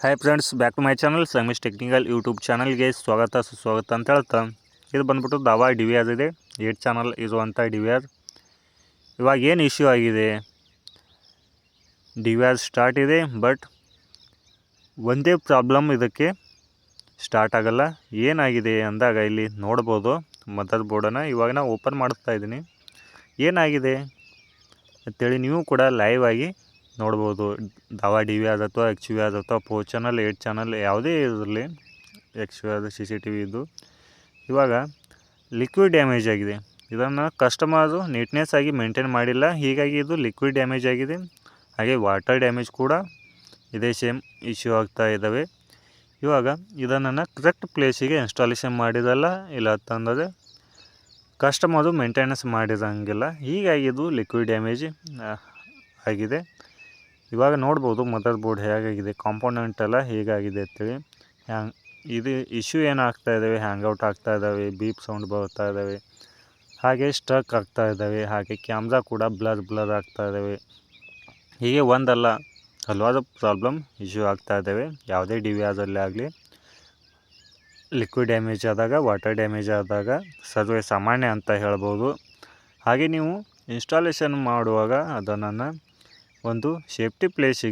Hi friends, back to my channel Sangamesh technical YouTube ಚಾನಲ್ಗೆ ಸ್ವಾಗತ ಸುಸ್ವಾಗತ ಅಂತ ಹೇಳ್ತಾ, ಇದು ಬಂದ್ಬಿಟ್ಟು ದಾವಾ ಡಿ ವಿ ಆರ್ ಇದೆ. 8 ಚಾನಲ್ ಇರುವಂಥ ಡಿ ವಿ ಆರ್. ಇವಾಗ ಏನು ಇಶ್ಯೂ ಆಗಿದೆ, ಡಿ ವಿ ಆರ್ ಸ್ಟಾರ್ಟ್ ಇದೆ, ಬಟ್ ಒಂದೇ ಪ್ರಾಬ್ಲಮ್, ಇದಕ್ಕೆ ಸ್ಟಾರ್ಟ್ ಆಗಲ್ಲ. ಏನಾಗಿದೆ ಅಂದಾಗ ಇಲ್ಲಿ ನೋಡ್ಬೋದು ಮದರ್ ಬೋರ್ಡನ್ನು. ಇವಾಗ ನಾನು ಓಪನ್ ಮಾಡ್ತಾ ಇದ್ದೀನಿ. ಏನಾಗಿದೆ ಅಂತೇಳಿ ನೀವು ಕೂಡ ಲೈವ್ ಆಗಿ ನೋಡ್ಬೋದು. ದಾವಾ ಡಿ ವಿ ಆರ್ ಅಥವಾ ಎಕ್ಸ್ ವಿ ಆರ್ ಅಥವಾ 4 ಚಾನಲ್ 8 ಚಾನಲ್ ಯಾವುದೇ ಇರಲಿ, X V R C C T V ಇದು. ಇವಾಗ ಲಿಕ್ವಿಡ್ ಡ್ಯಾಮೇಜ್ ಆಗಿದೆ. ಇದನ್ನು ಕಸ್ಟಮರು ನೀಟ್ನೆಸ್ ಆಗಿ ಮೇಂಟೈನ್ ಮಾಡಿಲ್ಲ, ಹೀಗಾಗಿ ಇದು ಲಿಕ್ವಿಡ್ ಡ್ಯಾಮೇಜ್ ಆಗಿದೆ. ಹಾಗೆ ವಾಟರ್ ಡ್ಯಾಮೇಜ್ ಕೂಡ ಇದೇ ಸೇಮ್ ಇಶ್ಯೂ ಆಗ್ತಾ ಇದ್ದಾವೆ. ಇವಾಗ ಇದನ್ನು ಕರೆಕ್ಟ್ ಪ್ಲೇಸಿಗೆ ಇನ್ಸ್ಟಾಲೇಷನ್ ಮಾಡಿರಲ್ಲ, ಇಲ್ಲ ಅಂತಂದರೆ ಕಸ್ಟಮರು ಮೇಂಟೆನೆನ್ಸ್ ಮಾಡಿರೋಂಗಿಲ್ಲ, ಹೀಗಾಗಿ ಇದು ಲಿಕ್ವಿಡ್ ಡ್ಯಾಮೇಜ್ ಆಗಿದೆ. ಇವಾಗ ನೋಡ್ಬೋದು ಮದರ್ ಬೋರ್ಡ್ ಹೇಗಾಗಿದೆ, ಕಾಂಪೋನೆಂಟ್ ಎಲ್ಲ ಹೇಗಾಗಿದೆ ಅಂತೇಳಿ. ಇದು ಇಶ್ಯೂ ಏನಾಗ್ತಾ ಇದ್ದಾವೆ, ಹ್ಯಾಂಗ್ಔಟ್ ಆಗ್ತಾ ಇದ್ದಾವೆ, ಬೀಪ್ ಸೌಂಡ್ ಬರ್ತಾ ಇದ್ದಾವೆ, ಹಾಗೆ ಸ್ಟ್ರಕ್ ಆಗ್ತಾ ಇದ್ದಾವೆ, ಹಾಗೆ ಕ್ಯಾಮ್ರಾ ಕೂಡ ಬ್ಲರ್ ಆಗ್ತಾ ಇದ್ದಾವೆ. ಹೀಗೆ ಒಂದಲ್ಲ ಹಲವಾರು ಪ್ರಾಬ್ಲಮ್ ಇಶ್ಯೂ ಆಗ್ತಾ ಇದ್ದಾವೆ. ಯಾವುದೇ ಡಿ ವಿ ಆರಲ್ಲಿ ಆಗಲಿ, ಲಿಕ್ವಿಡ್ ಡ್ಯಾಮೇಜ್ ಆದಾಗ, ವಾಟರ್ ಡ್ಯಾಮೇಜ್ ಆದಾಗ ಸರ್ವೇ ಸಾಮಾನ್ಯ ಅಂತ ಹೇಳ್ಬೋದು. ಹಾಗೆ ನೀವು ಇನ್ಸ್ಟಾಲೇಷನ್ ಮಾಡುವಾಗ ಅದನ್ನು ಒಂದು ಸೇಫ್ಟಿ ಪ್ಲೇಸಿಗೆ